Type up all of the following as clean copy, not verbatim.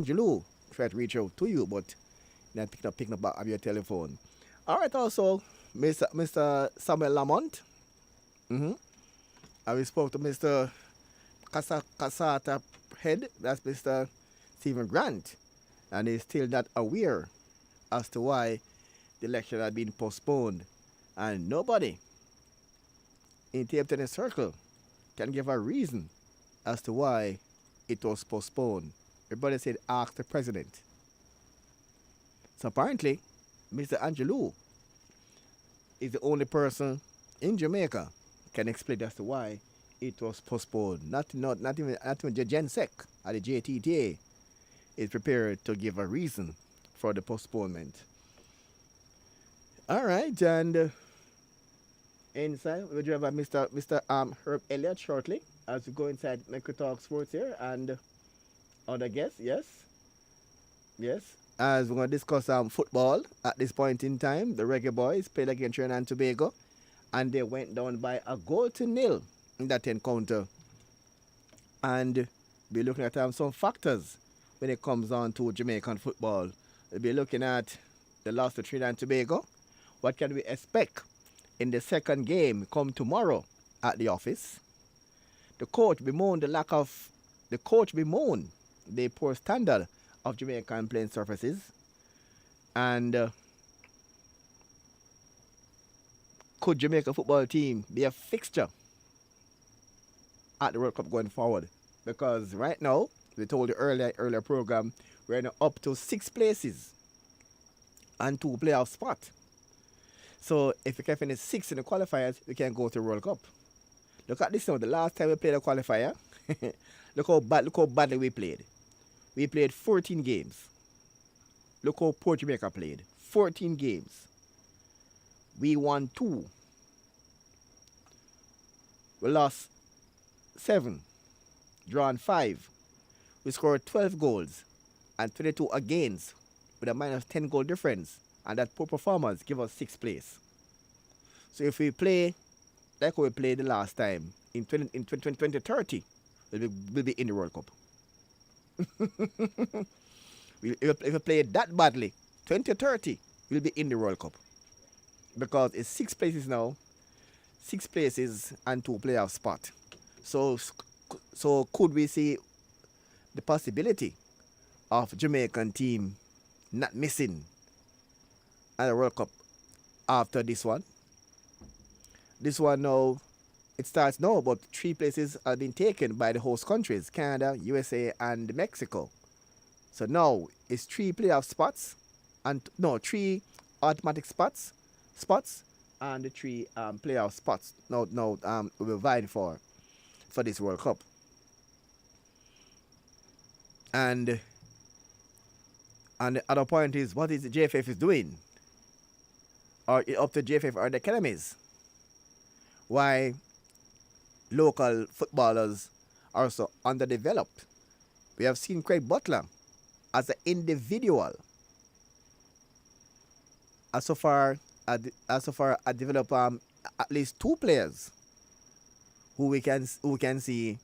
Angelou tried to reach out to you, but not picking up of your telephone. All right, also, Mr. Samuel Lamont. Mm-hmm. And we spoke to Mr. Casata head, that's Mr. Stephen Grant, and he's still not aware as to why the election had been postponed. And nobody in the circle can give a reason as to why it was postponed. Everybody said, ask the president. So apparently, Mr. Angelou is the only person in Jamaica can explain as to why it was postponed. Not even the GenSec or the JTTA is prepared to give a reason for the postponement. All right, and inside we do have Mr. Herb Elliott shortly as we go inside Make Talk Sports here and other guests. Yes. As we're gonna discuss football at this point in time, the Reggae Boys played against Trinidad and Tobago, and they went down by a goal to nil in that encounter. And be looking at some factors when it comes on to Jamaican football. We'll be looking at the loss to Trinidad and Tobago. What can we expect in the second game come tomorrow at the office? The coach bemoaned the poor standard of Jamaican playing surfaces. And could Jamaica football team be a fixture at the World Cup going forward? Because right now, we told you earlier program, we're now up to 6 places and 2 playoff spots. So if we can finish 6 in the qualifiers, we can go to the World Cup. Look at this now. The last time we played a qualifier, look how badly we played. We played 14 games. Look how poor Jamaica played. 14 games. We won 2. We lost 7. Drawn 5. We scored 12 goals and 22 against with a minus 10 goal difference. And that poor performance give us 6th place. So if we play like we played the last time in 2030, we'll be in the World Cup. If we play that badly, 2030, we'll be in the World Cup. Because it's 6 places now, 6 places and 2 playoff spot. So could we see the possibility of Jamaican team not missing at the World Cup after this one? This one now, it starts now, but 3 places have been taken by the host countries, Canada, USA, and Mexico. So now it's 3 playoff spots, and no, 3 automatic spots, and the 3 playoff spots. We're vying for this World Cup. And the other point is, what is the JFF is doing? Or it up to JFF or the academies? Why local footballers are so underdeveloped? We have seen Craig Butler as an individual as so far I develop at least 2 players who we can see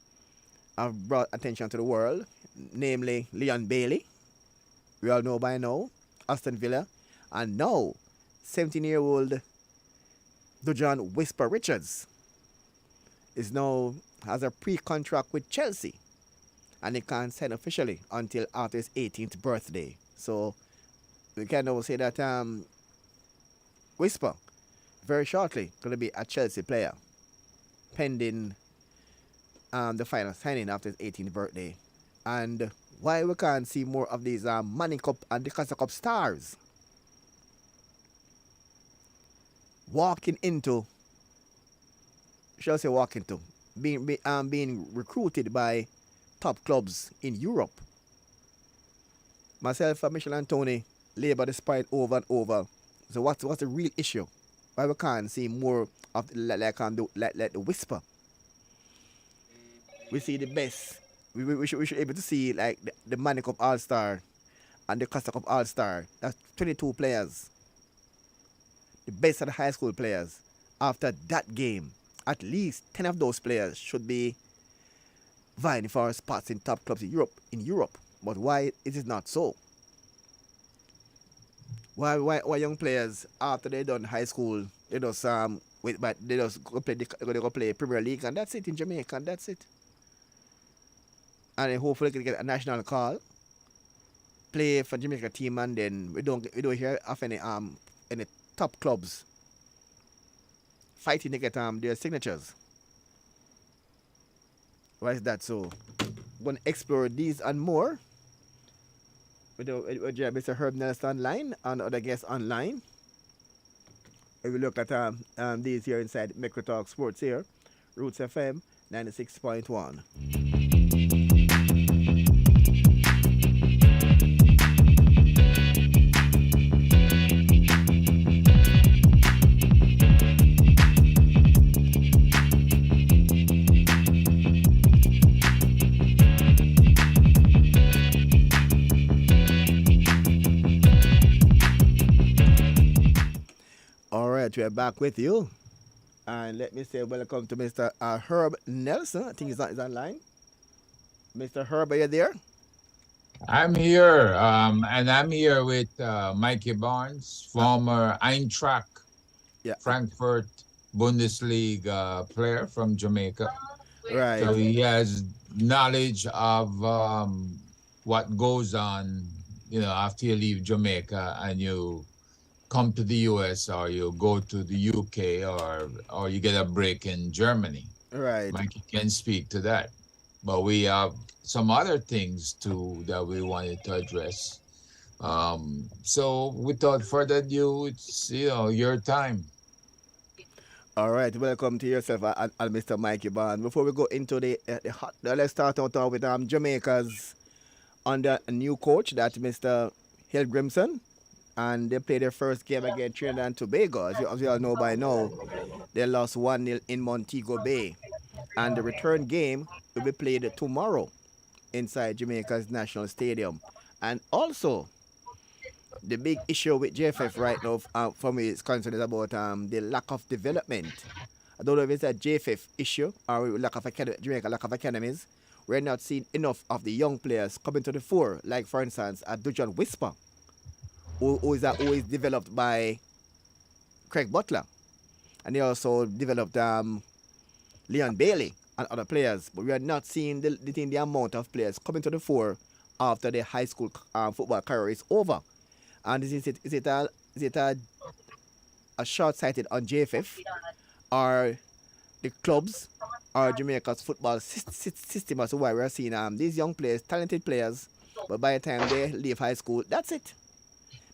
have brought attention to the world, namely Leon Bailey, we all know by now, Aston Villa, and now 17-year-old Dujan Whisper Richards is now has a pre-contract with Chelsea, and he can't sign officially until after his 18th birthday. So we can now say that Whisper very shortly going to be a Chelsea player, pending the final signing after his 18th birthday. And why we can't see more of these Money Cup and the Casa Cup stars being recruited by top clubs in Europe. Myself and Michel and Tony labor this point over and over. So what's the real issue? Why we can't see more of the Whisper? We see the best. We should be able to see like the Money Cup All Star and the Costa Cup All Star. That's 22 players. The best of the high school players. After that game, at least 10 of those players should be vying for spots in top clubs in Europe. But why it is not so? Why young players after they done high school they just wait but they just go play they go play Premier League and that's it in Jamaica and that's it. And then hopefully they can get a national call, play for Jamaica team and then we don't hear of any top clubs fighting to get their signatures. Why is that so? Gonna explore these and more with Mr. Herb Nelson online and other guests online. If we look at these here inside Micro Talk Sports here, Roots FM 96.1. All right, we're back with you. And let me say welcome to Mr. Herb Nelson. I think he's online. Mr. Herb, are you there? I'm here, and I'm here with Mikey Barnes, Uh, former Eintracht yeah, Frankfurt Bundesliga player from Jamaica. right. So he has knowledge of what goes on, after you leave Jamaica and you come to the US or you go to the UK or you get a break in Germany. Right. Mikey can speak to that. But we have some other things too that we wanted to address. So without further ado, it's your time. All right. Welcome to yourself, Mr. Mikey Bond. Before we go into the hot, let's start out with Jamaica's under a new coach, that Mr. Hill Grimson. And they played their first game against Trinidad and Tobago. As you all know by now, they lost 1-0 in Montego Bay. And the return game will be played tomorrow inside Jamaica's National Stadium. And also, the big issue with JFF right now, for me, is concerned is about the lack of development. I don't know if it's a JFF issue or Jamaica lack of academies. We're not seeing enough of the young players coming to the fore. Like, for instance, a Dujan Whisper, who is developed by Craig Butler. And they also developed Leon Bailey and other players. But we are not seeing the amount of players coming to the fore after their high school football career is over. And is it a short-sighted on JFF or the clubs or Jamaica's football system as to why we're seeing these young players, talented players, but by the time they leave high school, that's it.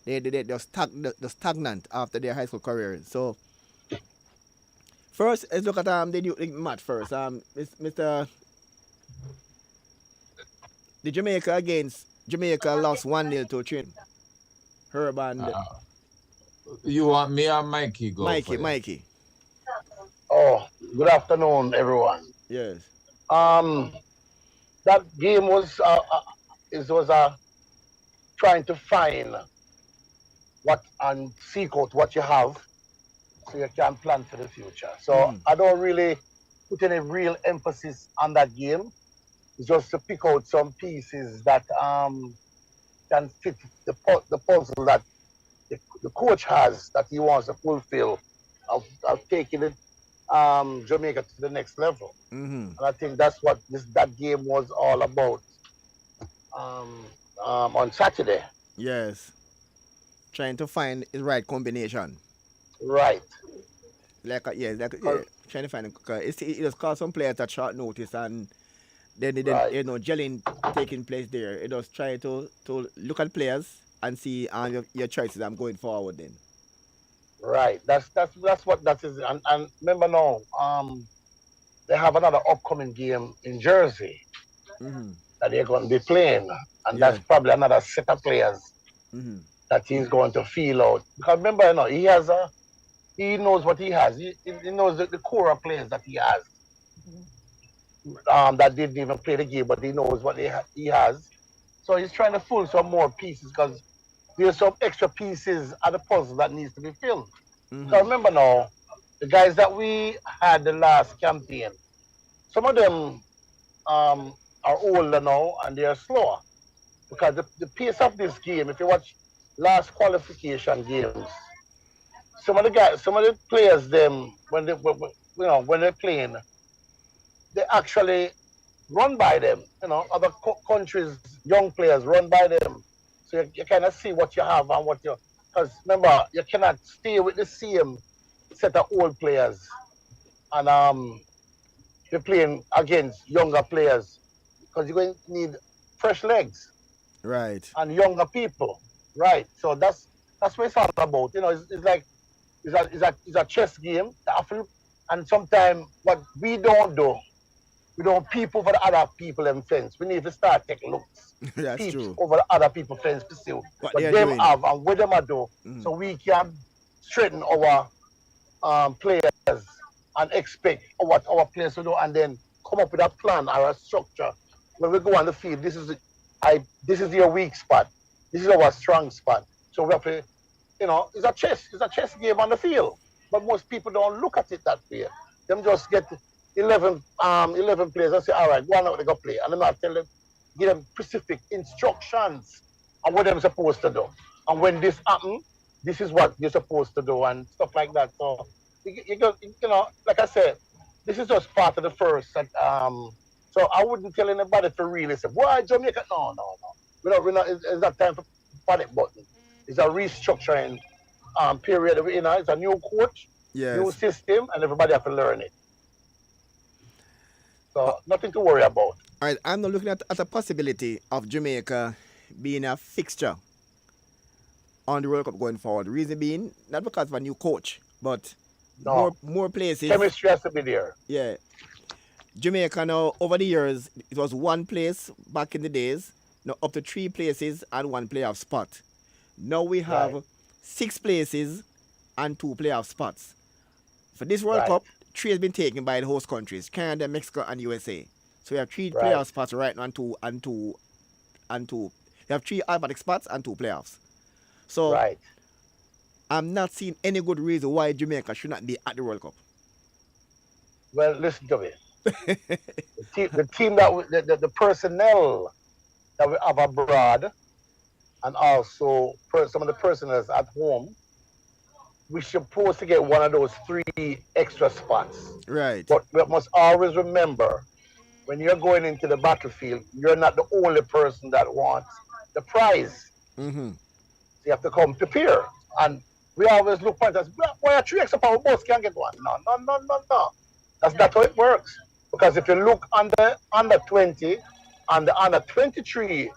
They're stagnant after their high school career. So first, let's look at the new match first. Mr. The Jamaica lost 1-0 to Trin. Herb and Uh, you want me or Mikey go for it? Mikey. Oh, good afternoon, everyone. Yes. Um, that game was trying to find what and seek out what you have, so you can plan for the future. So Mm-hmm. I don't really put any real emphasis on that game. It's just to pick out some pieces that can fit the puzzle that the coach has that he wants to fulfill of taking it Jamaica to the next level. Mm-hmm. And I think that's what that game was all about um, on Saturday. Yes. Trying to find the right combination. Right, Yeah. Trying to find it. 'Cause it just caused some players at short notice, and then right, gelling taking place there. It was trying to look at players and see your choices. I'm going forward then. right. That's what that is. And remember now, they have another upcoming game in Jersey Mm-hmm. that they're going to be playing, and Yeah. that's probably another set of players Mm-hmm. that he's going to feel out. Because remember, he knows what he has. He knows the core of players that he has. That didn't even play the game, but he knows what he has. So he's trying to pull some more pieces because there's some extra pieces of the puzzle that needs to be filled. Because Mm-hmm. remember now, the guys that we had the last campaign, some of them are older now and they are slower. because the pace of this game, if you watch last qualification games, some of the players, them when they're playing, they actually run by them. Other countries, young players run by them. So you kind of see what you have and what you. Because remember, you cannot stay with the same set of old players, and you're playing against younger players because you're going to need fresh legs Right. and younger people, right? So that's what it's all about. It's like it's a chess game. And sometimes what we don't do, we don't peep over the other people and fence. We need to start taking looks, That's peeps true. over the other people fence to see What what they are them doing. have and what them are do, Mm. so we can straighten our players and expect what our players will do, and then come up with a plan or a structure. When we go on the field, this is your weak spot. This is our strong spot. So we have to, it's a chess game on the field. But most people don't look at it that way. Them just get 11 players and say, all right, go on out, they go play. And then I tell them, give them specific instructions on what they're supposed to do. And when this happens, this is what you're supposed to do and stuff like that. So like I said, this is just part of the first. So I wouldn't tell anybody to really say, why Jamaica? No, no, no. We're not. It's not time for panic button. It's a restructuring period. It's a new coach, new Yes. system, and everybody have to learn it. So nothing to worry about. All right. I'm not looking at a possibility of Jamaica being a fixture on the World Cup going forward. Reason being, not because of a new coach, but No, more places. chemistry has to be there. Yeah. Jamaica now, over the years, it was one place back in the days, now up to 3 places and 1 playoff spot. Now we have Right. 6 places and 2 playoff spots. For this World Right. Cup, 3 has been taken by the host countries, Canada, Mexico, and USA. So we have 3 Right. playoff spots right now and two. We have 3 automatic spots and 2 playoffs. So Right. I'm not seeing any good reason why Jamaica should not be at the World Cup. Well, listen to me. The team the personnel that we have abroad, and also some of the personnel at home, we're supposed to get one of those 3 extra spots. Right. But we must always remember, when you're going into the battlefield, you're not the only person that wants the prize. Mm-hmm. So you have to come prepared. And we always look for it as, why are 3 extra power boats can't get one? No, no, no, no, no. That's not how it works. Because if you look under 20 and the under 23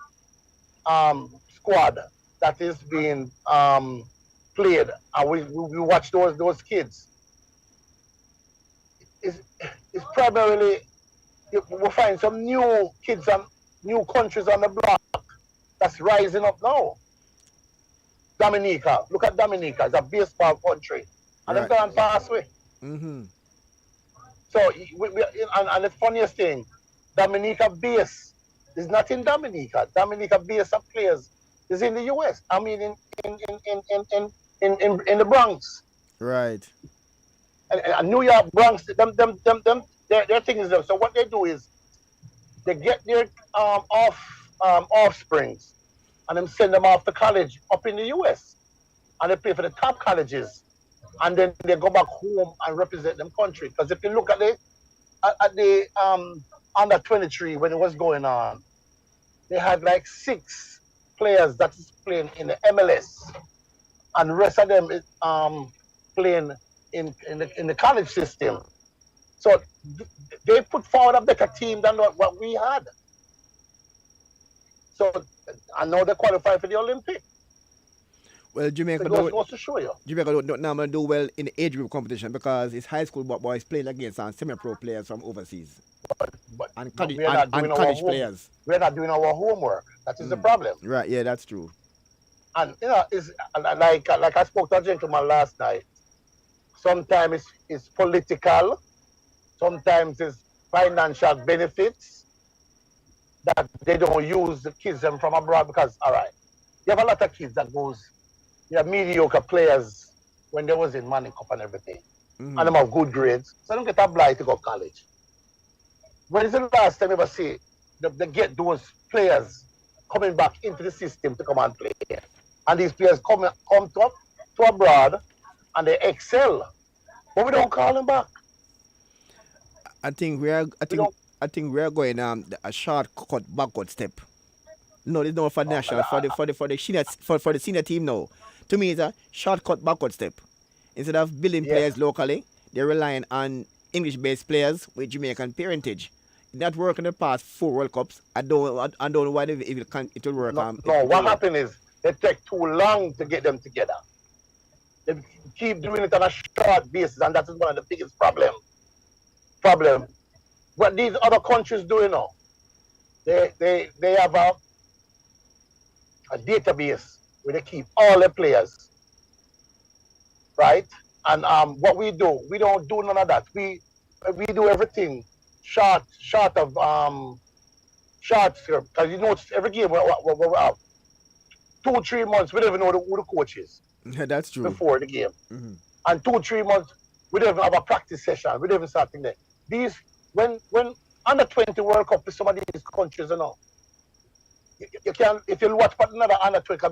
squad that is being played, and we watch those kids, it's primarily, we find some new kids and new countries on the block that's rising up now. Dominica, look at Dominica, it's a baseball country, and Right. they've gone past way. Mm-hmm. So and the funniest thing, Dominica base is not in Dominica. Dominica base of players is in the US. I mean in the Bronx. Right. And New York Bronx, their thing is them. So what they do is they get their offsprings and then send them off to college up in the US. And they play for the top colleges. And then they go back home and represent them country. Because if you look at the under 23 when it was going on, they had like 6 players that is playing in the MLS, and the rest of them is playing in the college system. So they put forward a better team than what we had. So I know they qualify for the Olympic. Well, So Jamaica it goes, don't, goes to show you. Jamaica don't normally do well in the age group competition because it's high school boys playing against semi-pro players from overseas But and but college, we are not and doing our college players. we're not doing our homework. That is the problem. Right, yeah, that's true. And it's like I spoke to a gentleman last night. Sometimes it's political, sometimes it's financial benefits that they don't use the kids them from abroad because all right, you have a lot of kids that goes, you have mediocre players when they was in Manning Cup and everything. Mhm. And them have good grades. So they don't get obliged to go to college. When is the last time you ever see they get those players coming back into the system to come and play. And these players come to abroad and they excel. But we don't call them back. I think we are. I We think. don't. I think we are going a shortcut backward step. No, it's not for Oh, national. For the senior team now. To me, it's a shortcut backward step. Instead of building yes. players locally, they're relying on English-based players with Jamaican parentage. That worked in the past 4 World Cups. I don't know why it will work. No. What happened is they take too long to get them together. They keep doing it on a short basis, and that is one of the biggest problem. What these other countries do, they have a database where they keep all the players, right? And what we don't do none of that. We do everything short of because every game we have 2-3 months we don't even know who the coach is That's true. before the game. Mm-hmm. And 2-3 months we don't even have a practice session. We don't even start there. These when under 20 World Cup is some of these countries, you can, if you watch another under 20,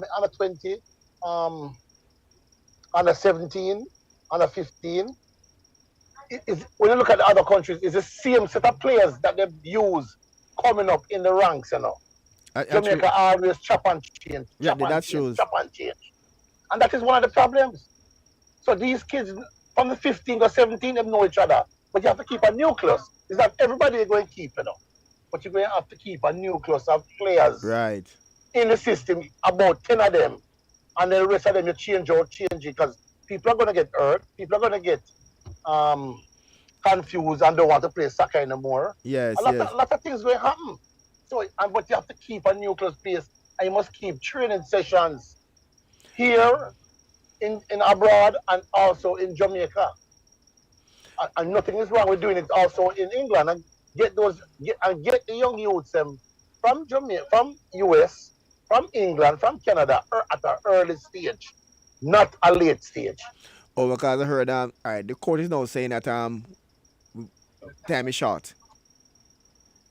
under 17, under 15. When you look at the other countries, it's the same set of players that they use coming up in the ranks, Jamaica always chop and change. Chop and change. And that is one of the problems. So these kids from the 15 or 17, they know each other. But you have to keep a nucleus. It's not everybody you're going to keep, But you're going to have to keep a nucleus of players right in the system, about 10 of them. And then the rest of them you change it, because people are going to get hurt. People are going to get confused and don't want to play soccer anymore. yes A lot of things will happen. So, but you have to keep a nucleus base, and you must keep training sessions here in abroad and also in Jamaica. And nothing is wrong with doing it also in England, and get the young youths from Jamaica, from US, from England, from Canada at an early stage, not a late stage. Oh, because I heard all right, the court is now saying that time is short.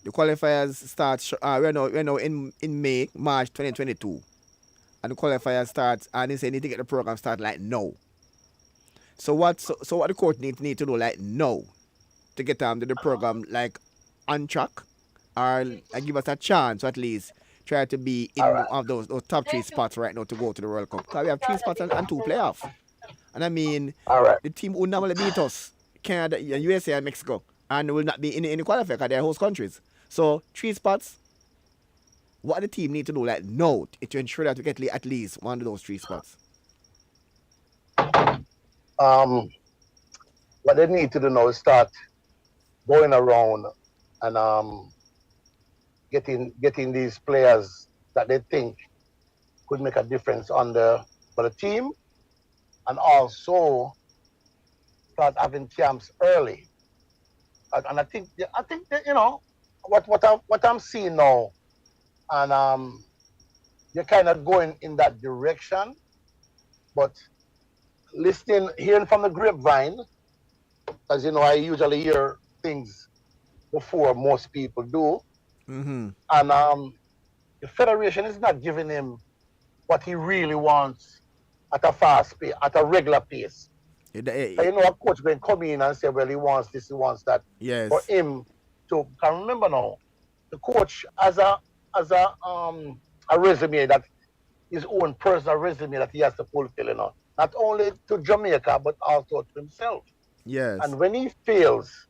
The qualifiers start we're now in March 2022. And the qualifiers starts and they say need to get the program started like now. So what the court need to do like now to get the program like on track, or give us a chance to at least try to be in All right. one of those top 3 spots right now to go to the World Cup. Because we have 3 spots and 2 playoffs. And I mean, All right. the team who normally beat us, Canada, USA and Mexico, and will not be in the qualifier because they're host countries. So 3 spots. What the team need to do like now to ensure that we get at least one of those 3 spots? What they need to do now is start going around and getting these players that they think could make a difference for the team, and also start having camps early. And I think that, what I'm seeing now, and you're kind of going in that direction, but hearing from the grapevine, as you know, I usually hear things before most people do. Mm-hmm. And the federation is not giving him what he really wants at a fast pace, at a regular pace. So, a coach going to come in and say, well, he wants this, he wants that. Yes. For him to, can remember now, the coach has a resume, that his own personal resume that he has to fulfill, not only to Jamaica, but also to himself. Yes. And when he fails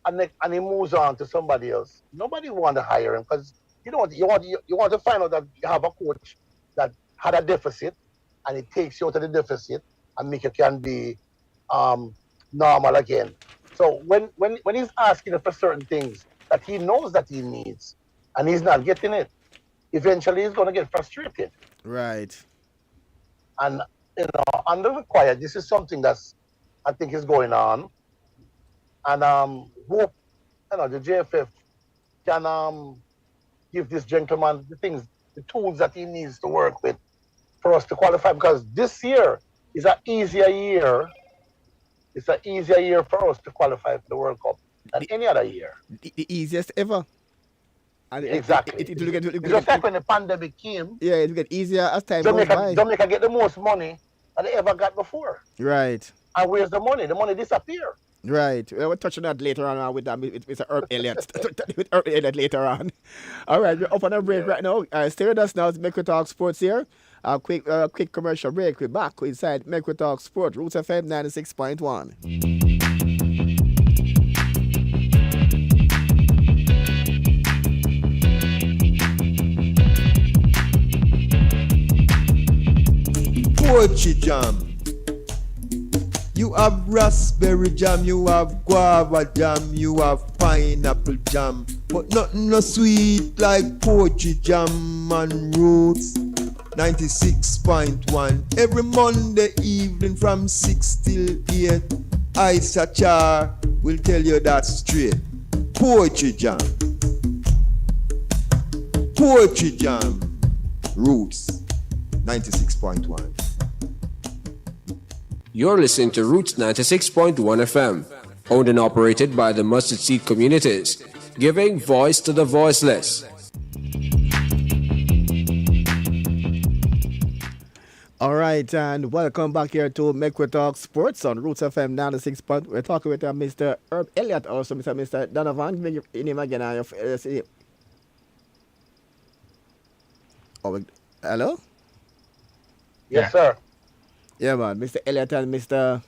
and he moves on to somebody else, nobody want to hire him, because you want to find out that you have a coach that had a deficit, and it takes you out of the deficit and make you can be normal again. So when he's asking for certain things that he knows that he needs and he's not getting it, eventually he's going to get frustrated. Right. And under the quiet, this is something that's, I think, is going on. And hope the JFF can give this gentleman the tools that he needs to work with for us to qualify, because this year is an easier year. It's an easier year for us to qualify for the World Cup than any other year. The easiest ever. And Exactly. it will get, It's just like when the pandemic came, yeah, it will get easier as time goes by. Jamaica get the most money that they ever got before. Right. And where's the money? The money disappear. Right. We'll touch on that later on with Mr. Herb Elliott. With Herb Elliott later on. All right, we're up on a break right now. Stay with us now. It's Make We Talk Sports here. Quick commercial break. We're back inside Make We Talk Sport. Roots FM 96.1. Poetry jam. You have raspberry jam, you have guava jam, you have pineapple jam, but nothing no sweet like poetry jam and Roots 96.1. Every Monday evening from 6 till 8, Isa Char will tell you that straight. Poetry jam. Poetry jam. Roots 96.1. You're listening to Roots 96.1 FM, owned and operated by the Mustard Seed Communities, giving voice to the voiceless. All right, and welcome back here to Make We Talk Sports on Roots FM 96. We're talking with Mr. Herb Elliott, also Mr. Donovan. Give me your name again. Hello? Yes, sir. Yeah, man. Mr. Elliott and Mr.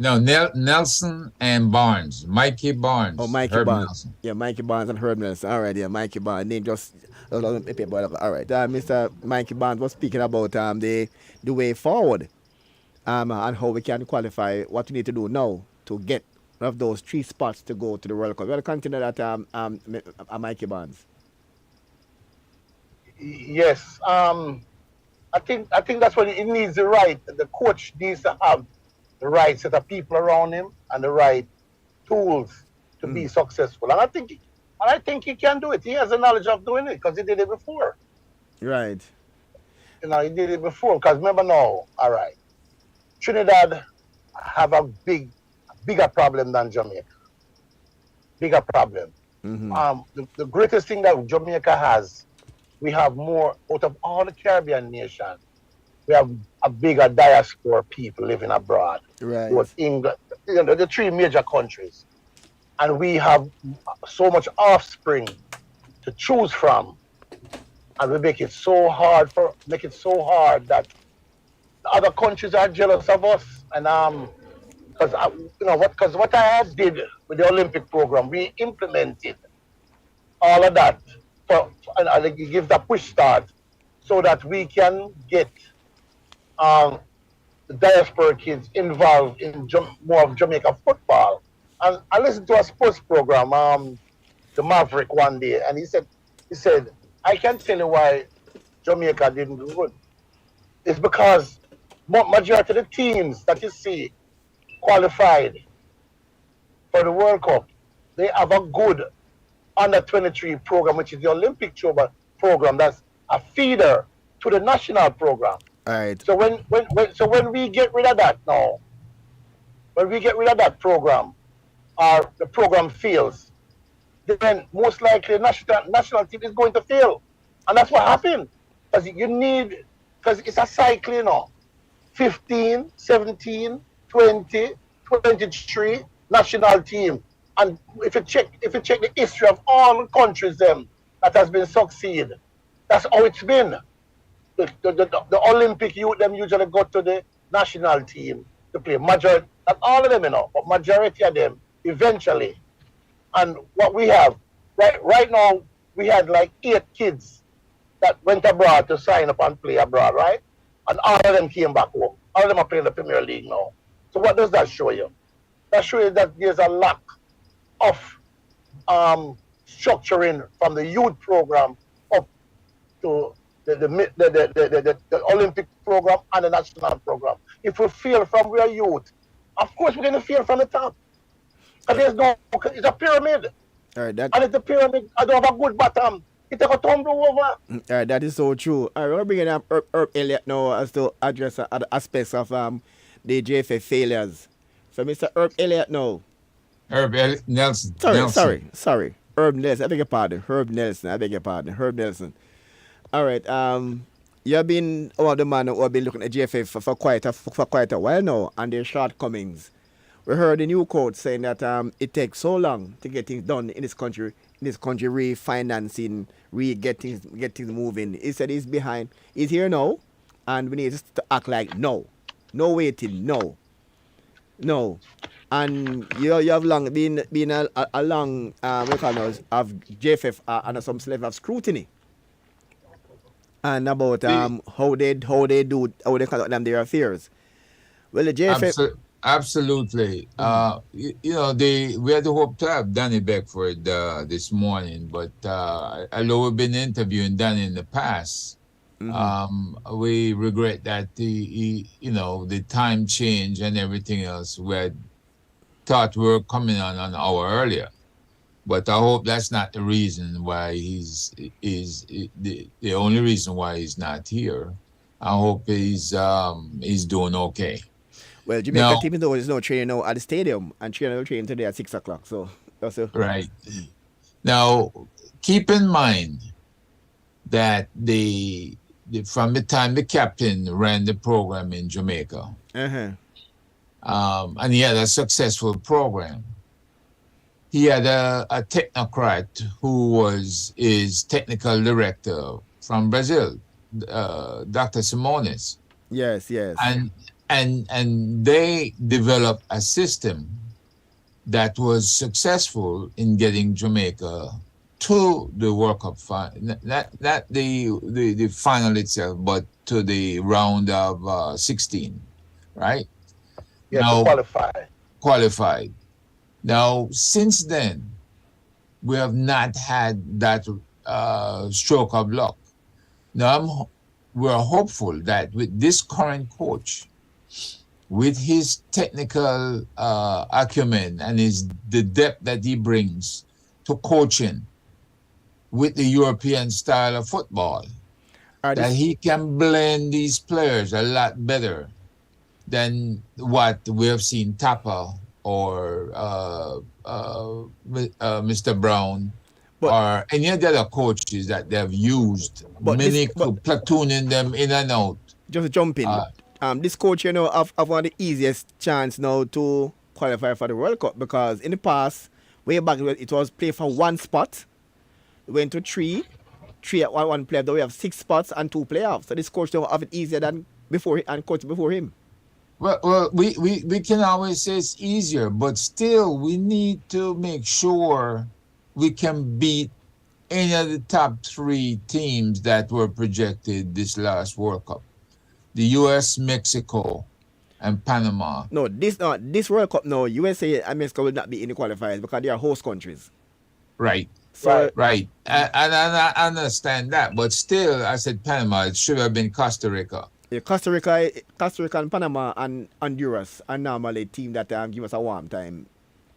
No, Nelson and Barnes. Mikey Barnes. Oh, Mikey Herb Barnes. Nelson. Yeah, Mikey Barnes and Herb Nelson. All right, yeah, Mikey Barnes. Name just... All right. Mr. Mikey Barnes was speaking about the way forward and how we can qualify, what we need to do now to get one of those 3 spots to go to the World Cup. We'll continue that, Mikey Barnes. Yes. I think that's what it needs. The right. The coach needs to have the right set of people around him and the right tools to be successful. And I think he can do it. He has the knowledge of doing it because he did it before. Right. He did it before. Because remember now, all right, Trinidad have a bigger problem than Jamaica. Bigger problem. Mm-hmm. The greatest thing that Jamaica has, we have more out of all the Caribbean nations. We have a bigger diaspora people living abroad. Right. With England, the 3 major countries. And we have so much offspring to choose from. And we make it so hard that the other countries are jealous of us. And because what I did with the Olympic program, we implemented all of that and give the push start so that we can get the diaspora kids involved in more of Jamaica football. And I listened to a sports program, the Maverick, one day, and he said, I can tell you why Jamaica didn't do good. It's because majority of the teams that you see qualified for the World Cup, they have a good under-23 program, which is the Olympic program that's a feeder to the national program. All right. So when we get rid of that now, when we get rid of that program, or the program fails, then most likely the national team is going to fail. And that's what happened. Because it's a cycle, 15, 17, 20, 23 national team. And if you check the history of all countries that has been succeed, that's how it's been. The Olympic youth, them usually go to the national team to play. Majority, not all of them, but majority of them eventually. And what we have, right now, we had like 8 kids that went abroad to sign up and play abroad, right? And all of them came back home. All of them are playing the Premier League now. So what does that show you? That shows you that there's a lack of structuring from the youth program up to the Olympic program and the national program. If we fail from our youth, of course we're going to fail from the top. Because it's a pyramid. All right, and if the pyramid, I don't have a good bottom, it will tumble over. All right, that is so true. All right, we're bringing up Herb Elliott now as to address other aspects of the JFA failures. So, Mr. Herb Elliott now. Nelson. Sorry. Herb Nelson. I beg your pardon. Herb Nelson. I beg your pardon. Herb Nelson. All right. You have been one of the man who have been looking at GFF for quite a while now, and their shortcomings. We heard the new quote saying that it takes so long to get things done in this country. In this country, refinancing, get things moving. He said he's behind. He's here now, and we need to act like no, no waiting, no, no. And you have long been a long what you call it, of JFF under some level of scrutiny, and about how they conduct them their affairs. Well, the JFF. Absolutely. We had hoped to have Danny Beckford this morning, but although we've been interviewing Danny in the past, we regret that the time change and everything else. We had thought we were coming on an hour earlier, but I hope that's not the reason why he's the only reason why he's not here. I hope he's doing okay. Well, Jamaica team though is no training now at the stadium, and training today at 6 o'clock. So that's it. Right. Now, keep in mind that from the time the captain ran the program in Jamaica, and he had a successful program. He had a technocrat who was his technical director from Brazil, Dr. Simones. Yes. And they developed a system that was successful in getting Jamaica to the World Cup final, not the final itself, but to the round of 16, right? Yeah, now, qualified. Now, since then, we have not had that stroke of luck. Now, we're hopeful that with this current coach, with his technical acumen and the depth that he brings to coaching with the European style of football, that he can blend these players a lot better than what we have seen Tapa or Mr. Brown or any of the other coaches that they have used, platooning them in and out. Just to jump in. This coach, have one of the easiest chance now to qualify for the World Cup, because in the past, way back, it was play for one spot, went to three at one player. Now we have 6 spots and 2 playoffs. So this coach don't have it easier than before and coach before him. Well, we can always say it's easier, but still we need to make sure we can beat any of the top 3 teams that were projected this last World Cup. The U.S., Mexico, and Panama. No, this World Cup now, USA and Mexico will not be in the qualifiers because they are host countries. Right. So, right. And I understand that, but still, I said Panama. It should have been Costa Rica. Yeah, Costa Rica and Panama and Honduras are normally a team that give us a warm time.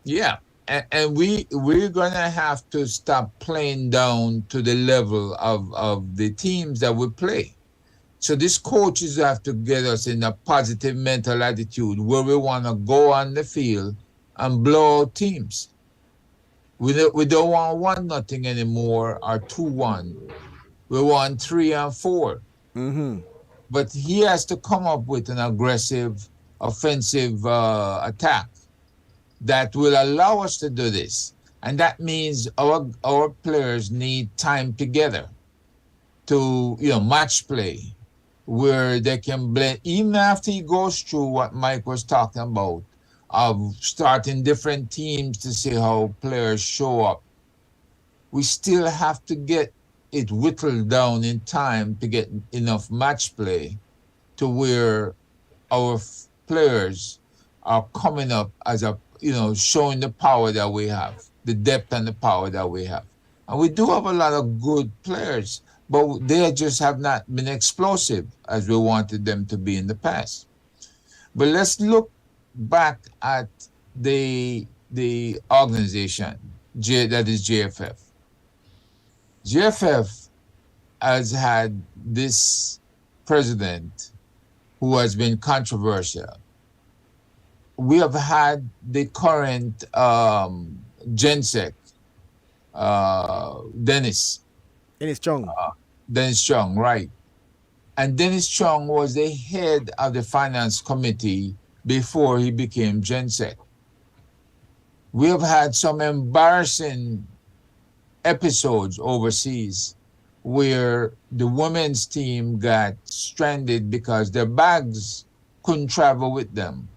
Yeah. And we're going to have to stop playing down to the level of the teams that we play. So these coaches have to get us in a positive mental attitude where we want to go on the field and blow out teams. We don't want 1-0 anymore or 2-1. We want 3-4. But he has to come up with an aggressive, offensive attack that will allow us to do this. And that means our players need time together to match play, where they can blend, even after he goes through what Mike was talking about, of starting different teams to see how players show up. We still have to get it whittled down in time to get enough match play to where our players are coming up as showing the power that we have, the depth and the power that we have. And we do have a lot of good players, but they just have not been explosive as we wanted them to be in the past. But let's look back at the organization, that is JFF. JFF has had this president who has been controversial. We have had the current GenSec Dennis. Dennis Chung. Dennis Chung, right. And Dennis Chung was the head of the finance committee before he became GenSec. We have had some embarrassing episodes overseas where the women's team got stranded because their bags couldn't travel with them.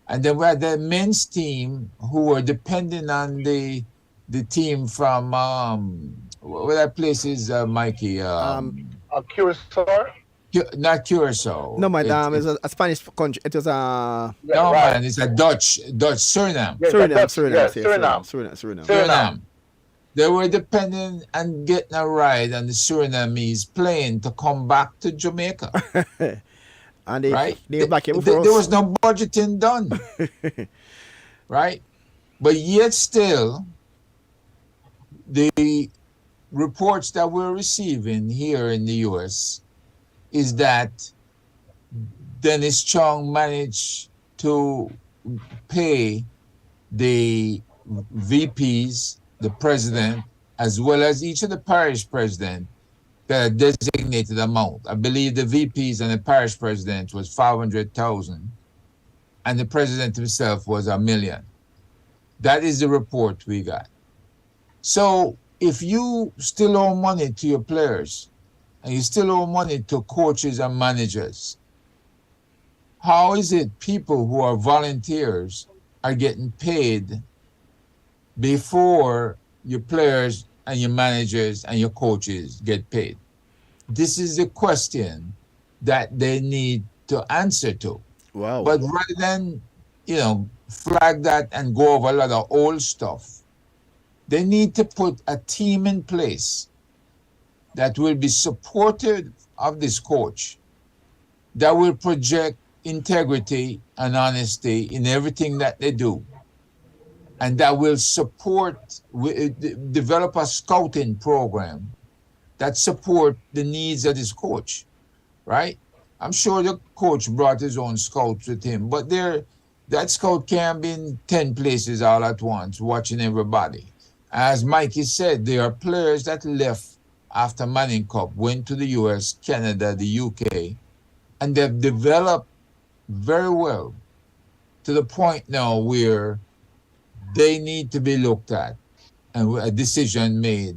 And then we had the men's team who were depending on the team from where that place is, Mikey. Curacao. Not Curacao. No, madam, it's a Spanish country. It was a No, man, it's a Dutch Suriname. Yes, Suriname. Suriname. They were depending on getting a ride on the Surinamese plane to come back to Jamaica. And they, right? they back here there was no budgeting done. Right? But yet still, the reports that we're receiving here in the US is that Dennis Chung managed to pay the VPs, the president, as well as each of the parish president, the designated amount. I believe the VPs and the parish president was 500,000, and the president himself was $1 million. That is the report we got. So if you still owe money to your players, and you still owe money to coaches and managers, how is it people who are volunteers are getting paid before your players and your managers and your coaches get paid? This is the question that they need to answer to. Wow. But rather than, flag that and go over a lot of old stuff, they need to put a team in place that will be supportive of this coach, that will project integrity and honesty in everything that they do, and that will develop a scouting program that support the needs of this coach, right? I'm sure the coach brought his own scouts with him, but that scout can't be in 10 places all at once, watching everybody. As Mikey said, there are players that left after Manning Cup, went to the US, Canada, the UK, and they've developed very well to the point now where they need to be looked at and a decision made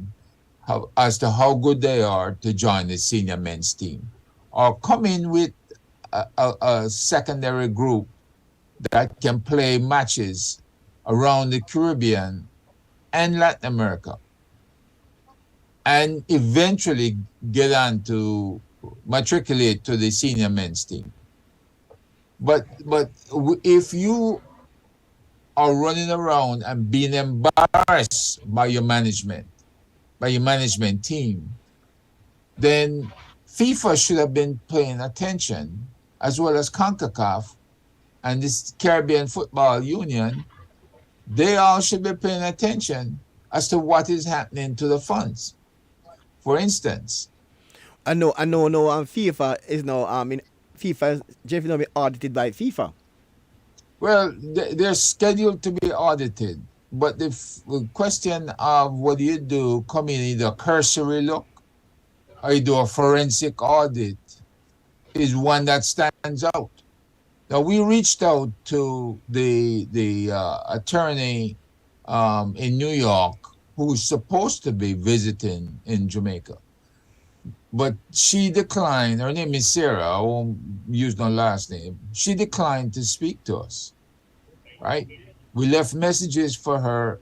as to how good they are to join the senior men's team, or come in with a secondary group that can play matches around the Caribbean and Latin America, and eventually get on to matriculate to the senior men's team. But if you are running around and being embarrassed by your management team, then FIFA should have been paying attention, as well as CONCACAF and this Caribbean Football Union. They all should be paying attention as to what is happening to the funds. For instance, I know. FIFA is now. FIFA is now being audited by FIFA. Well, they're scheduled to be audited, but the question of what do you do, come in either cursory look or you do a forensic audit, is one that stands out. Now, we reached out to the attorney in New York who's supposed to be visiting in Jamaica, but she declined. Her name is Sarah. I won't use no last name. She declined to speak to us, right? We left messages for her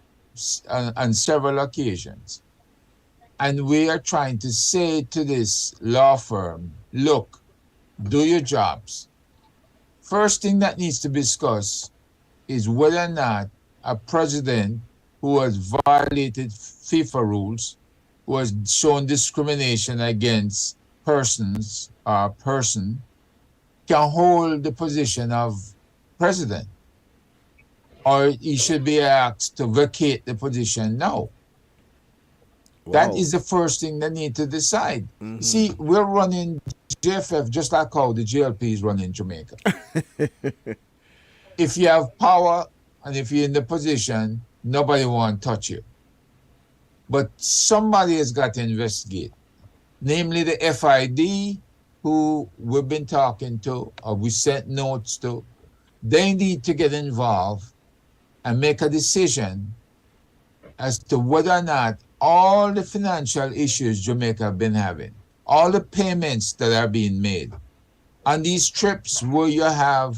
on several occasions. And we are trying to say to this law firm, look, do your jobs. First thing that needs to be discussed is whether or not a president who has violated FIFA rules, who has shown discrimination against persons or person, can hold the position of president, or he should be asked to vacate the position now. Wow. That is the first thing they need to decide. Mm-hmm. See, we're running JFF just like how the GLP is running Jamaica. If you have power and if you're in the position, nobody won't touch you. But somebody has got to investigate, namely the FID, who we've been talking to, or we sent notes to. They need to get involved and make a decision as to whether or not all the financial issues Jamaica have been having, all the payments that are being made on these trips where you have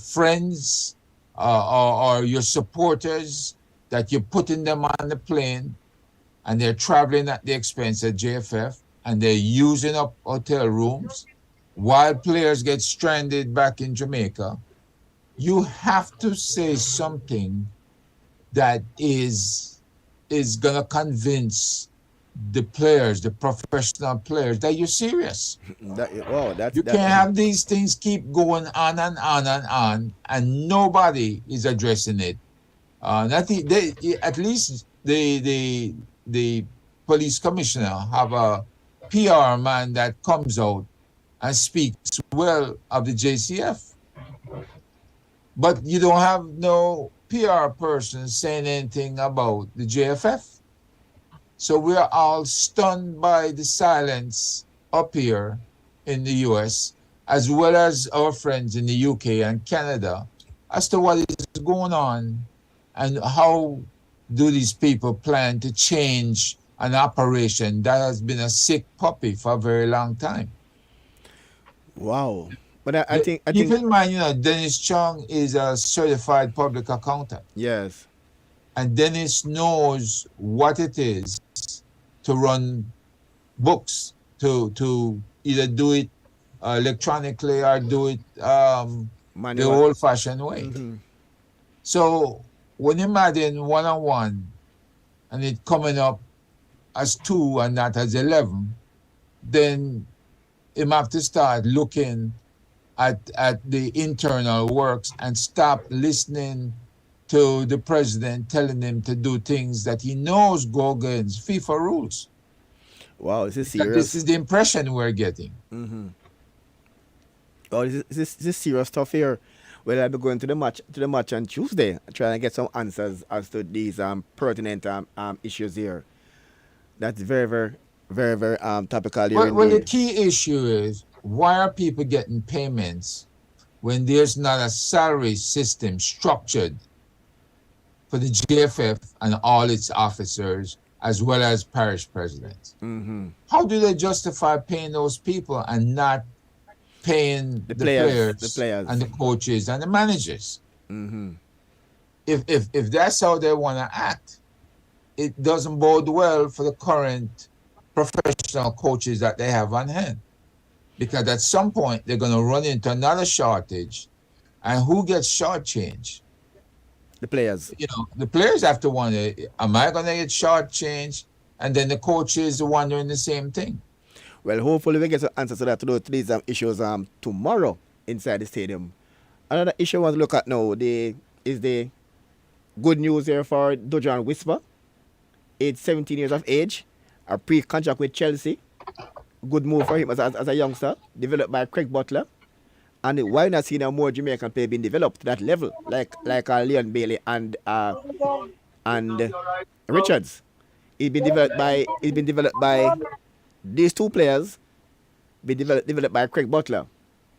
friends or your supporters that you're putting them on the plane and they're traveling at the expense of JFF and they're using up hotel rooms while players get stranded back in Jamaica. You have to say something that is gonna convince the players, the professional players, that you're serious. You can't have these things keep going on and on and on, and nobody is addressing it. At least the police commissioner have a PR man that comes out and speaks well of the JCF. But you don't have no PR person saying anything about the JFF. So we're all stunned by the silence up here in the US, as well as our friends in the UK and Canada, as to what is going on and how do these people plan to change an operation that has been a sick puppy for a very long time. Wow. But I think keep in mind, Dennis Chung is a certified public accountant. Yes. And Dennis knows what it is to run books, to either do it electronically or do it the old-fashioned way. Mm-hmm. So when you imagine one-on-one and it coming up as 2 and not as 11, then you have to start looking at the internal works and stop listening to the president telling him to do things that he knows go against FIFA rules. Wow, this is serious. This is the impression we're getting. Mm-hmm. Oh, this is serious stuff here. Well, I'll be going to the match on Tuesday, trying to get some answers as to these pertinent issues here. That's very, very, very, very topical here. Well, the key issue is, why are people getting payments when there's not a salary system structured for the JFF and all its officers, as well as parish presidents? Mm-hmm. How do they justify paying those people and not paying the players and the coaches and the managers? Mm-hmm. If that's how they want to act, it doesn't bode well for the current professional coaches that they have on hand. Because at some point, they're going to run into another shortage. And who gets shortchanged? The players. The players have to wonder, am I going to get shortchanged? And then the coaches are wondering the same thing. Well, hopefully we get some answers to that, to these issues tomorrow inside the stadium. Another issue I want to look at now is the good news here for Dojan Whisper. Age 17 years of age, a pre-contract with Chelsea. Good move for him as a youngster, developed by Craig Butler. And why not seeing a more Jamaican player being developed to that level, like Leon Bailey and Richards? It's been developed by these two players. Been developed by Craig Butler,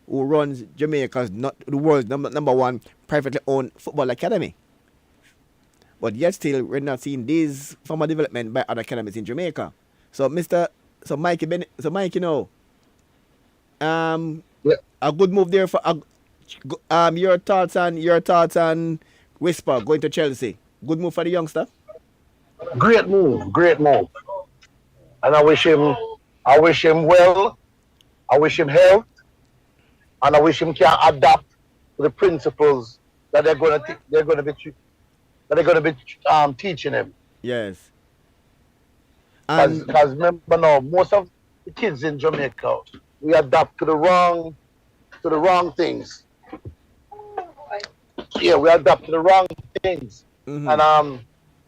who runs Jamaica's the world's number one privately owned football academy. But yet still, we're not seeing these formal development by other academies in Jamaica. So Mikey, a good move there for your thoughts on Whisper going to Chelsea. Good move for the youngster. Great move. And I wish him well. I wish him health, and I wish him can adapt to the principles that they're going to be teaching him. Yes. Because remember now, most of the kids in Jamaica, we adapt to the wrong things. Yeah, we adapt to the wrong things, mm-hmm. And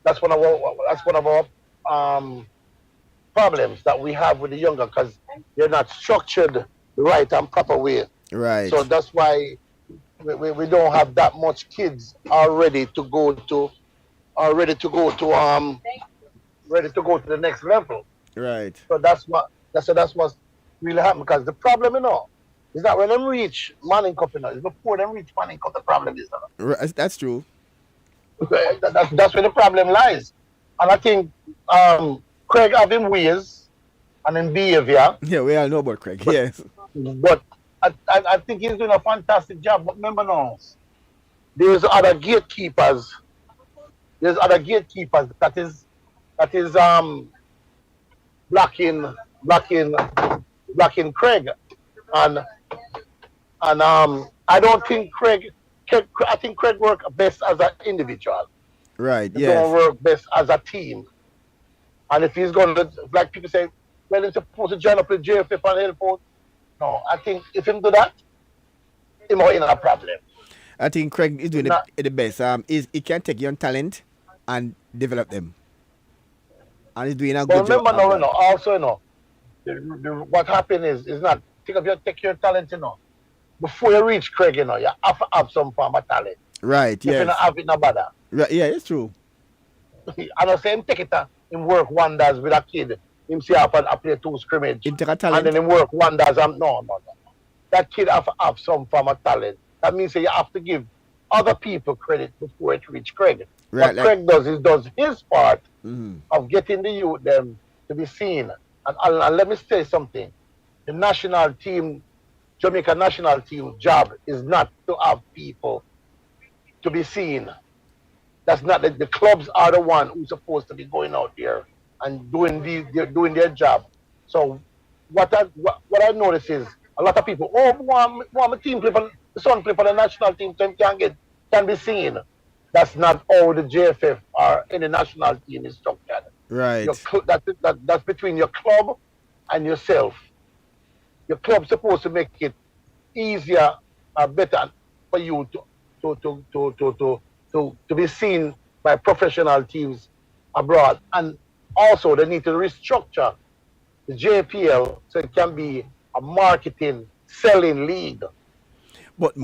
that's one of our problems that we have with the younger, because they're not structured the right and proper way. Right. So that's why we don't have that much kids are ready to go to ready to go to the next level. Right. So that's what's really happened. Because the problem, is that when them reach Manning Cup, it's before them reach Manning Cup, the problem is. That's true. That's where the problem lies. And I think Craig have him ways and in behavior, Yeah, we all know about Craig. Yes. but I think he's doing a fantastic job. But remember now, there's other gatekeepers. There's other gatekeepers that is blocking blocking blocking Craig. And I don't think I think Craig work best as an individual. Right. He don't Yes. work best as a team. And if he's going to, like people say, well, he's supposed to join up with JFF and help. No, I think if him do that, he might in a problem. I think Craig is doing Not, the best. He can take young talent and develop them, and he's doing a but good job remember of now, that. also, what happened is not take your talent, before you reach Craig, you have to have some form of talent. Right. If you Yes. don't have it, no bother. Right. Yeah, it's true. And I say him take it him work wonders with a kid. Him see half a play two scrimmage. He take a And talent. then him work wonders. No. That kid have to have some form of talent. That means that you have to give other people credit before it reach Craig. Right. What Craig does is does his part Mm-hmm. of getting the youth them to be seen. And let me say something. The national team, Jamaica national team job is not to have people to be seen. That's not the clubs are the one who's supposed to be going out there and doing their job. So what I notice is a lot of people, want my team play for the son play for the national team so can be seen. That's not how the JFF or any national team is structured. Right. That's between your club and yourself. Your club's supposed to make it easier or better for you to be seen by professional teams abroad. And also they need to restructure the JPL so it can be a marketing selling league. But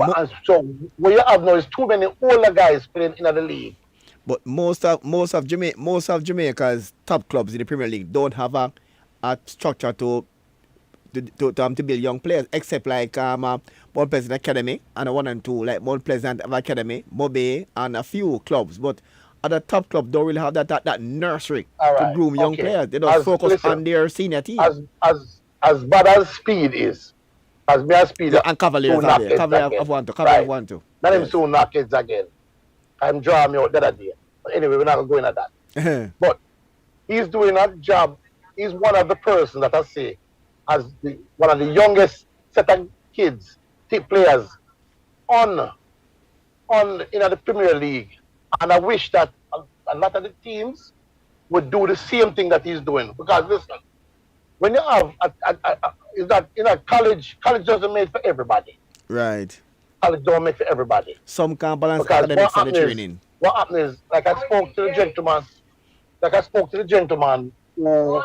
So what you have now is too many older guys playing in the league. but most of Jamaica's top clubs in the Premier League don't have a structure to build young players, except like Mount Pleasant Academy and a 1 and 2, like Mount Pleasant Academy, Mobe, and a few clubs. But other top clubs don't really have that nursery All to right. groom young Okay. players. They don't focus Listen, on their senior team. as bad as speed is, as me as speed Yeah, and Cavaliers soon are knock there. heads Cavaliers again. have one to. Cavaliers Right. want to. Let him Yes. soon knock heads again. I'm drawing me out the other day. But anyway, we're not going at that. But he's doing a job. He's one of the persons that I say as one of the youngest set of kids, players on in the Premier League. And I wish that a lot of the teams would do the same thing that he's doing. Because listen, when you have is that college doesn't make for everybody. Right. College don't make for everybody. Some can balance Because academics and the training. what happened is, like I spoke to the gentleman who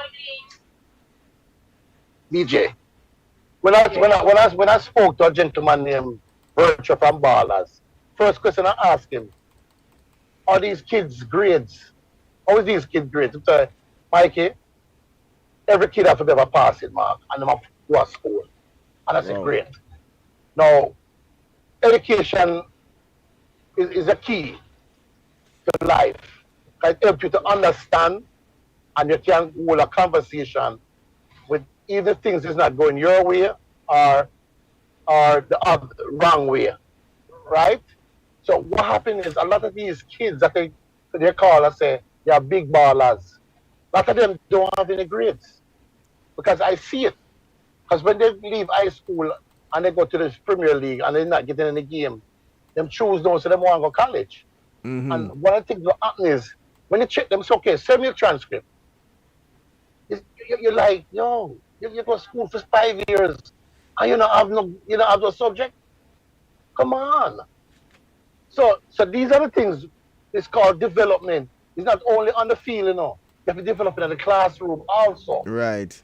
BJ. When I spoke to a gentleman named Virtue from Ballers, first question I asked him, are these kids' grades? How is these kids' grades? So, Mikey, every kid has to have a passing mark and them have to go to school. And I said, Wow. great. Now, education is a key to life. It helps you to understand and you can hold a conversation with either things is not going your way or the wrong way. Right? So what happened is a lot of these kids that they call and say they are big ballers. A lot of them don't have any grades. Because I see it. Because when they leave high school and they go to the Premier League and they're not getting in the game, them choose those so they want to go college. Mm-hmm. And one of the things that happen is when you check them, it's okay, send me a transcript. You're like, yo, you go to school for 5 years and you don't have no subject. Come on. So these are the things. It's called development. It's not only on the field, You have to develop it in the classroom also. Right.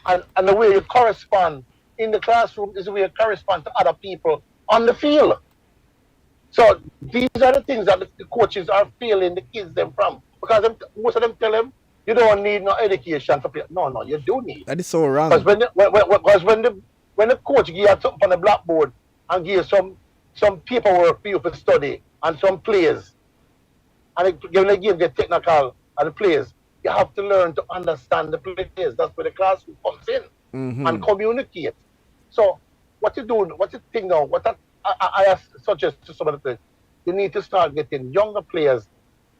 And the way you correspond in the classroom is the way you correspond to other people on the field. So these are the things that the coaches are failing the kids them from. Because most of them tell him, you don't need no education for play. No, you do need. That is so wrong. Because when the coach give you something on the blackboard and give you some paperwork for you to study and some plays, and when the game get technical and the players, you have to learn to understand the players. That's where the classroom comes in and communicate. So what you do, what you think now, I suggest to some of the players, you need to start getting younger players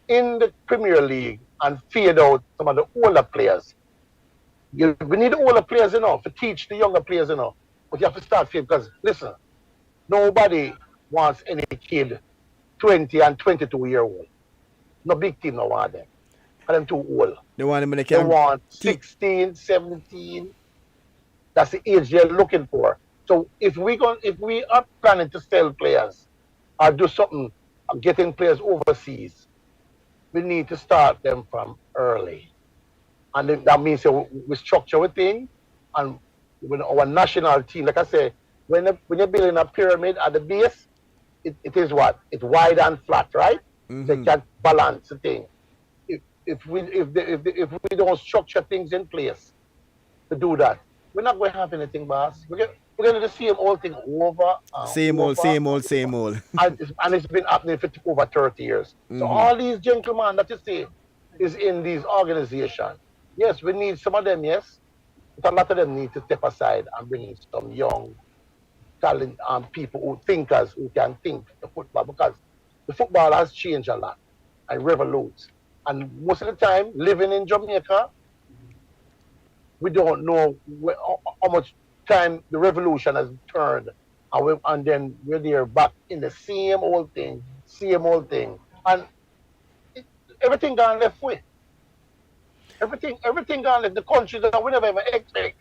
in the Premier League and fade out some of the older players. We need the older players, to teach the younger players, But you have to start fading because, listen, nobody wants any kid 20 and 22-year-old. No big team no want them. And them too old. They want them in the They want 16, 17. That's the age they're looking for. So if we are planning to sell players or do something, getting players overseas, we need to start them from early. And that means we structure a thing, and when our national team, like I say, when you're building a pyramid at the base, it is what? It's wide and flat, right? They can balance the thing. If we don't structure things in place to do that, we're not going to have anything, boss. We're going to do the same old thing over. Same old. And it's been happening for over 30 years. So all these gentlemen that you see is in these organizations. Yes, we need some of them, yes. But a lot of them need to step aside and bring in some young talent people thinkers who can think the football, because the football has changed a lot and revolutes. And most of the time, living in Jamaica, we don't know how much time the revolution has turned, and then we're there back in the same old thing, and everything gone left way. Everything gone left. The country that we never ever expect.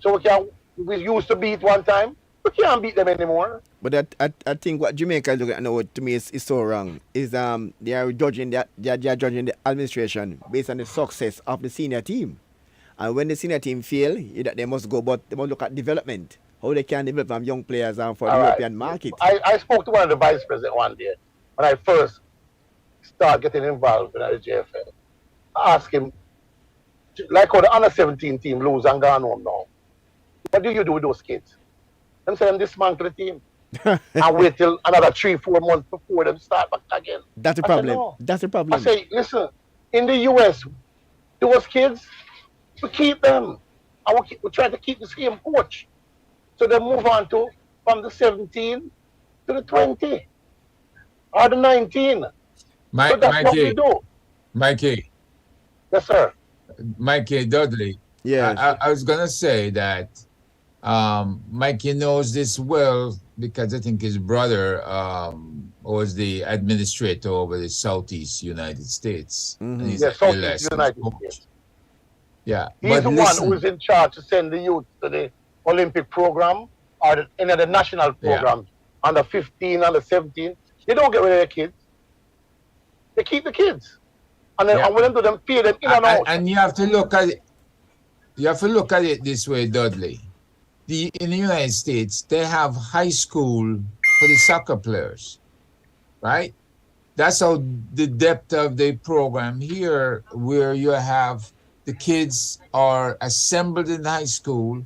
So we used to beat one time. We can't beat them anymore. But I think what Jamaica is looking at now, to me, is so wrong. Is they are judging the administration based on the success of the senior team. And when the senior team fail, they must go, but they must look at development. How they can develop young players for the European market. I spoke to one of the vice presidents one day when I first started getting involved in the JFL. I asked him, like how the under 17 team lose and gone home now, what do you do with those kids? Them say them dismantle the team and wait till another 3-4 months before them start back again. That's the problem. No. That's the problem. I say, listen, in the US, those kids, we keep them. And we try to keep the same coach. So they move on from the 17 to the 20 or the 19. So that's Mikey, what we do. Mikey. Yes, sir. Mikey Dudley. Yeah. I was going to say that Mikey knows this well because I think his brother was the administrator over the Southeast United States. And he's Southeast United States. Yeah. He's the one who is in charge to send the youth to the Olympic program or any of the national programs, under 15, under 17. They don't get rid of their kids. They keep the kids. And then and when them do them, pay them in and out. And you have to look at it. You have to look at it this way, Dudley. In the United States, they have high school for the soccer players, right? That's how the depth of the program here, where you have the kids are assembled in high school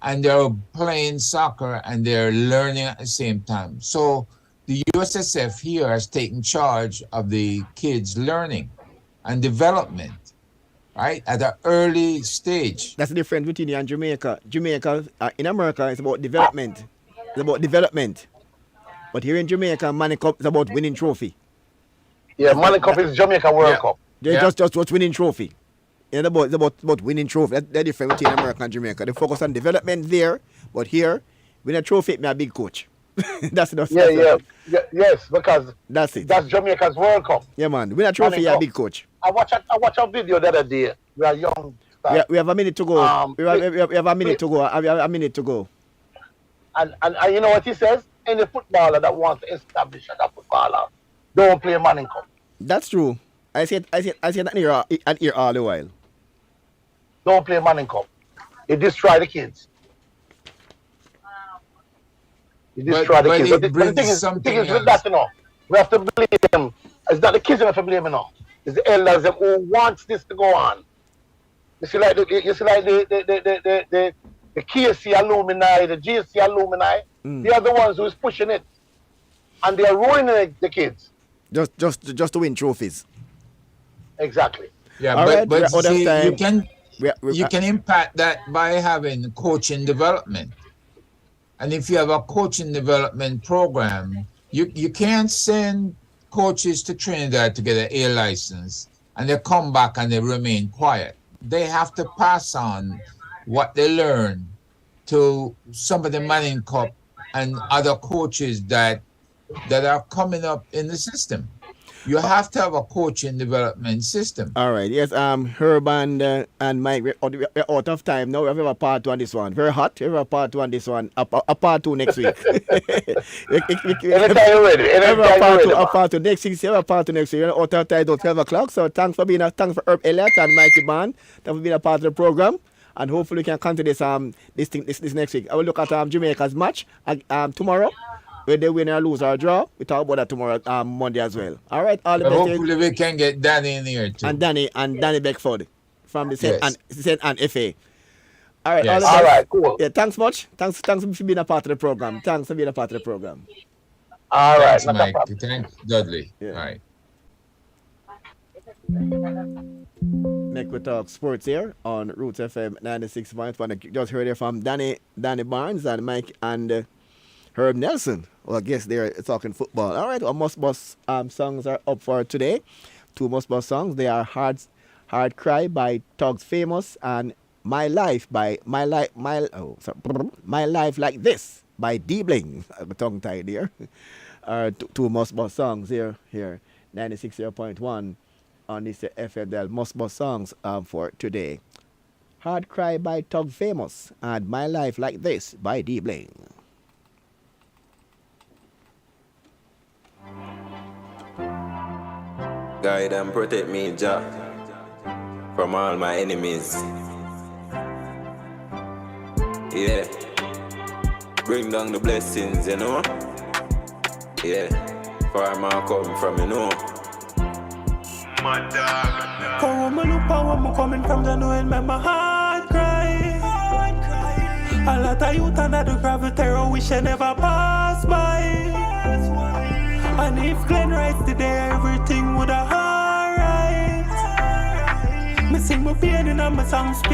and they're playing soccer and they're learning at the same time. So the USSF here has taken charge of the kids' learning and development, right, at an early stage. That's the difference between you and Jamaica. Jamaica, in America, it's about development. It's about development. But here in Jamaica, Manning Cup is about winning trophy. Yeah, Manning Cup is Jamaica World Cup. They just winning trophy. It's about winning trophy. That's different between America and Jamaica. They focus on development there, but here, win a trophy, me a big coach. That's enough. Yes, because that's it. That's Jamaica's World Cup. Yeah, man. Win a trophy, you're a big coach. I watch a video the other day. We are young. We have a minute to go. We have a minute to go. I have a minute to go. And you know what he says? Any footballer that wants to establish as a footballer, don't play Manning Cup. That's true. I said that here all the while. Don't play Manning Cup. It destroy the kids. It destroy the kids. But the thing is with that, we have to blame It's not the kids that are blaming now. It's the elders them who wants this to go on. You see, like the KC alumni, the GC alumni, they are the ones who is pushing it, and they are ruining the kids. Just to win trophies. Exactly. Yeah, All right, but we're out of see, time. you can impact that by having coaching development. And if you have a coaching development program, you can't send coaches to Trinidad to get an A license and they come back and they remain quiet. They have to pass on what they learn to some of the Manning Cup and other coaches that are coming up in the system. You have to have a coaching development system. All right. Yes. Herb and Mike, we're out of time now. We have a part 2 on this one. Very hot. We have a part 2 on this one. A part 2 next week. Anytime you're ready. A part 2 next week. We have a part 2 next week. We're out of time. Don't 12 o'clock. So thanks for Herb Elliott and Mikey Band. Thanks for being a part of the program. And hopefully we can continue this next week. I will look at Jamaica's match tomorrow. Whether they win or lose or draw, we talk about that tomorrow, Monday as well. All right, all the best. Hopefully we can get Danny in here too. And Danny Beckford from the St. and FA. All right, yes. All right, cool. Yeah, thanks much. Thanks for being a part of the program. Thanks for being a part of the program. All right, thanks, Mike. Thanks, Dudley. Yeah. All right. Next we talk sports here on Roots FM 96.1. Just heard it from Danny Barnes and Mike and Herb Nelson. Well, I guess they're talking football. All right, our Must Bus songs are up for today. 2 Must Bus songs. They are Hard Cry by Tugs Famous and My Life Like This by D Bling. I'm tongue tied here. 2 Must Bus songs here 96.1 on this FFL Must Bus songs for today. Hard Cry by Tug Famous and My Life Like This by D Bling. Guide and protect me, Jah, from all my enemies. Yeah. Bring down the blessings, you know. Yeah. Far more come from, you know. My dog. Come on, look how I'm coming from the know and make my heart cry. A lot of youth under the gravity terror wish I never pass by. And if Glenn writes today, everything would have alright. Me sing my pain in my song speak.